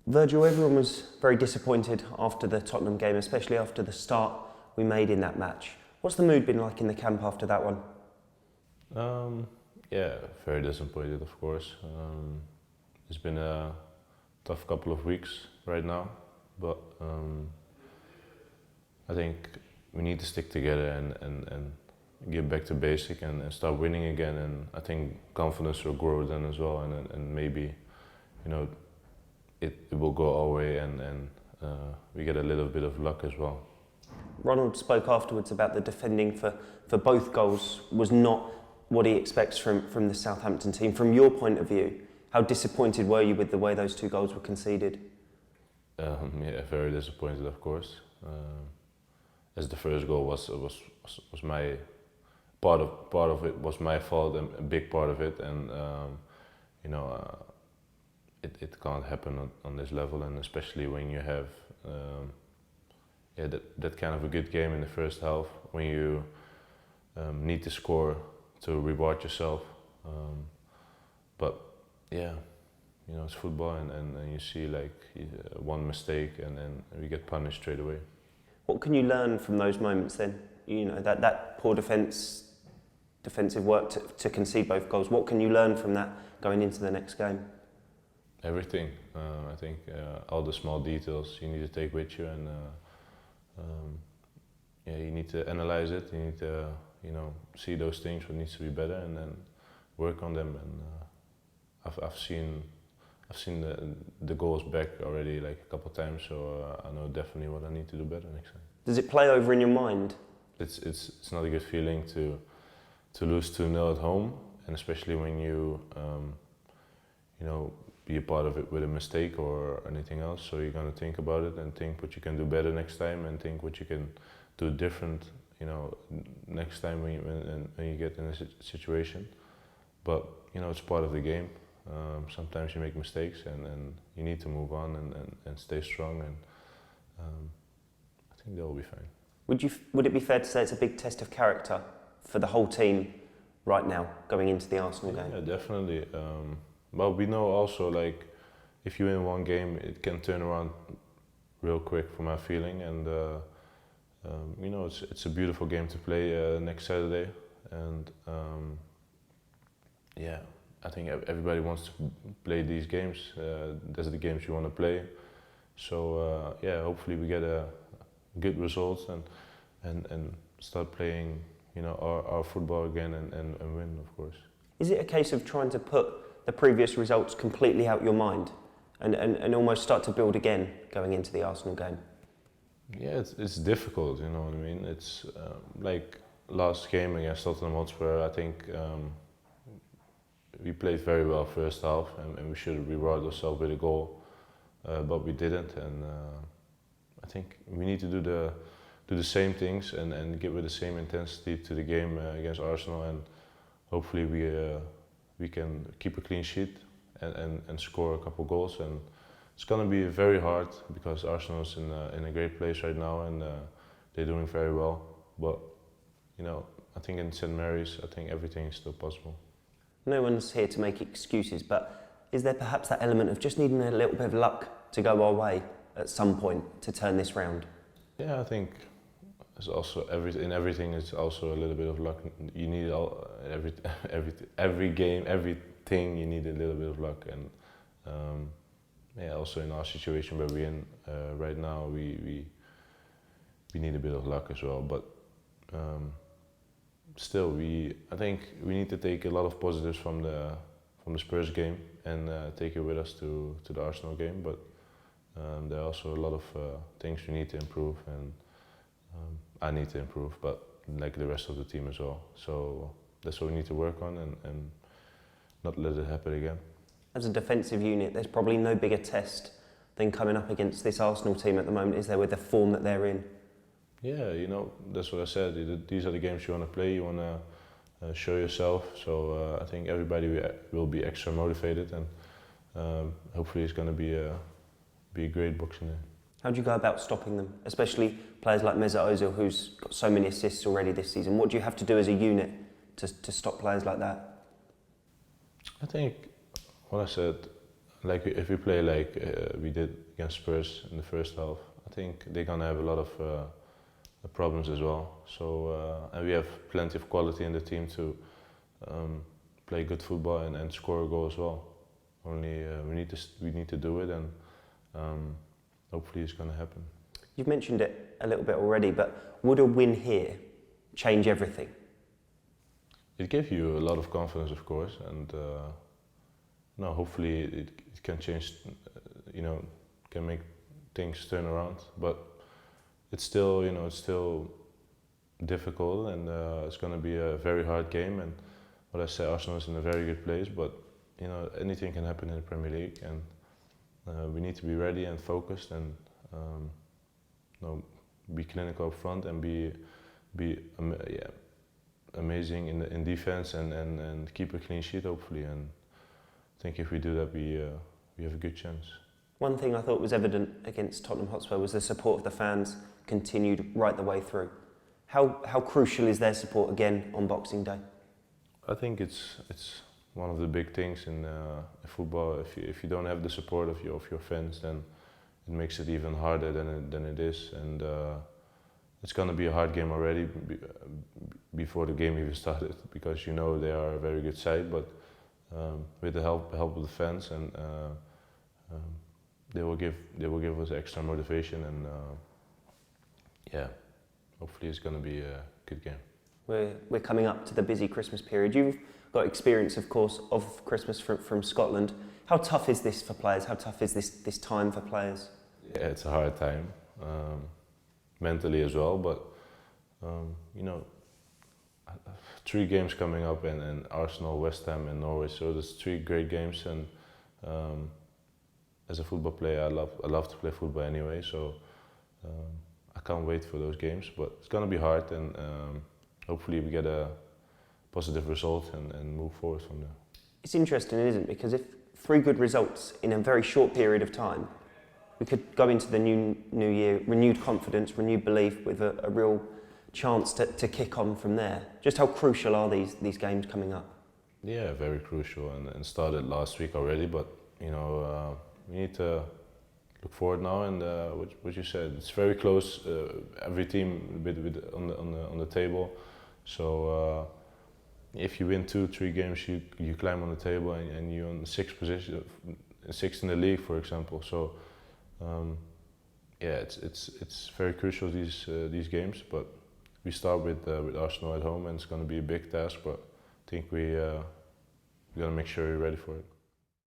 Virgil, everyone was very disappointed after the Tottenham game, especially after the start we made in that match. What's the mood been like in the camp after that one? Yeah, very disappointed, of course. It's been a tough couple of weeks right now, but I think we need to stick together and get back to basic and start winning again. And I think confidence will grow then as well, and maybe, you know, it will go our way and we get a little bit of luck as well. Ronald spoke afterwards about the defending for both goals was not what he expects from the Southampton team. From your point of view, how disappointed were you with the way those 2 goals were conceded? Yeah, very disappointed, of course. As the first goal was my part of it was my fault, and a big part of it, and you know, it can't happen on this level, and especially when you have that kind of a good game in the first half, when you need to score to reward yourself. But yeah, you know, it's football, and you see like one mistake and we get punished straight away. What can you learn from those moments then? You know, that poor defensive work to concede both goals. What can you learn from that going into the next game? Everything. I think all the small details you need to take with you, and yeah, you need to analyze it. You need to, you know, see those things what needs to be better, and then work on them. And I've seen the goals back already like a couple of times, so I know definitely what I need to do better next time. Does it play over in your mind? It's not a good feeling to lose 2-0 at home, and especially when you know, be a part of it with a mistake or anything else. So you're gonna think about it and think what you can do better next time, and think what you can do different, you know, next time when you get in a situation. But you know, it's part of the game. Sometimes you make mistakes, and you need to move on and stay strong, and I think they'll be fine. Would it be fair to say it's a big test of character for the whole team right now, going into the Arsenal game? Yeah, definitely. But we know also, like, if you win one game, it can turn around real quick, for my feeling. And you know, it's a beautiful game to play next Saturday, and yeah, I think everybody wants to play these games. Those are the games you want to play. So yeah, hopefully we get a good result and start playing, you know, our football again and win, of course. Is it a case of trying to put the previous results completely out your mind and almost start to build again going into the Arsenal game? Yeah, it's difficult, you know what I mean? It's like last game against Tottenham Hotspur, I think we played very well first half, and we should have rewarded ourselves with a goal, but we didn't. And I think we need to do the same things and give with the same intensity to the game against Arsenal, and hopefully we can keep a clean sheet and score a couple goals. And it's gonna be very hard because Arsenal is in a great place right now, and they're doing very well. But you know, I think in St. Mary's, I think everything is still possible. No one's here to make excuses, but is there perhaps that element of just needing a little bit of luck to go our way at some point to turn this round? Yeah, I think it's also in everything. It's also a little bit of luck. You need every game, everything. You need a little bit of luck, and yeah, also in our situation where we're in right now, we need a bit of luck as well. But still, I think we need to take a lot of positives from the Spurs game and take it with us to the Arsenal game. But there are also a lot of things we need to improve, and I need to improve, but like the rest of the team as well. So that's what we need to work on and not let it happen again. As a defensive unit, there's probably no bigger test than coming up against this Arsenal team at the moment, is there, with the form that they're in? Yeah, you know, that's what I said. These are the games you want to play, you want to show yourself. So I think everybody will be extra motivated, and hopefully it's going to be a great boxing day. How do you go about stopping them, especially players like Mesut Ozil, who's got so many assists already this season? What do you have to do as a unit to stop players like that? I think what I said, like if we play like we did against Spurs in the first half, I think they're gonna have a lot of problems as well. So and we have plenty of quality in the team to play good football and score a goal as well. Only we need to do it, and hopefully it's gonna happen. You've mentioned it a little bit already, but would a win here change everything? It gives you a lot of confidence, of course, and no, hopefully it can change, can make things turn around. But it's still, it's still difficult, and it's going to be a very hard game. And what I say, Arsenal is in a very good place, but anything can happen in the Premier League, and we need to be ready and focused, and be clinical up front, and be amazing in defense, and keep a clean sheet hopefully. And I think if we do that, we have a good chance. One thing I thought was evident against Tottenham Hotspur was the support of the fans continued right the way through. How crucial is their support again on Boxing Day? I think it's one of the big things in football. If you don't have the support of your fans, then it makes it even harder than it is. And it's going to be a hard game already before the game even started, because they are a very good side, but with the help of the fans, and they will give us extra motivation, and hopefully it's going to be a good game. We're coming up to the busy Christmas period. You've got experience, of course, of Christmas from Scotland. How tough is this for players? How tough is this time for players? Yeah, it's a hard time, mentally as well, but 3 games coming up, and Arsenal, West Ham and Norwich, so there's 3 great games, and as a football player I love to play football anyway, so I can't wait for those games, but it's gonna be hard, and hopefully we get a positive result and move forward from there. It's interesting, isn't it? Because if 3 good results in a very short period of time, we could go into the new year, renewed confidence, renewed belief, with a real chance to kick on from there. Just how crucial are these games coming up? Yeah, very crucial, and started last week already, but we need to look forward now, and what you said, it's very close, every team on the table, so if you win 2-3 games, you climb on the table, and you're on the 6th position, 6th in the league, for example. So it's very crucial, these games, but we start with Arsenal at home, and it's going to be a big task, but I think we're going to make sure we're ready for it.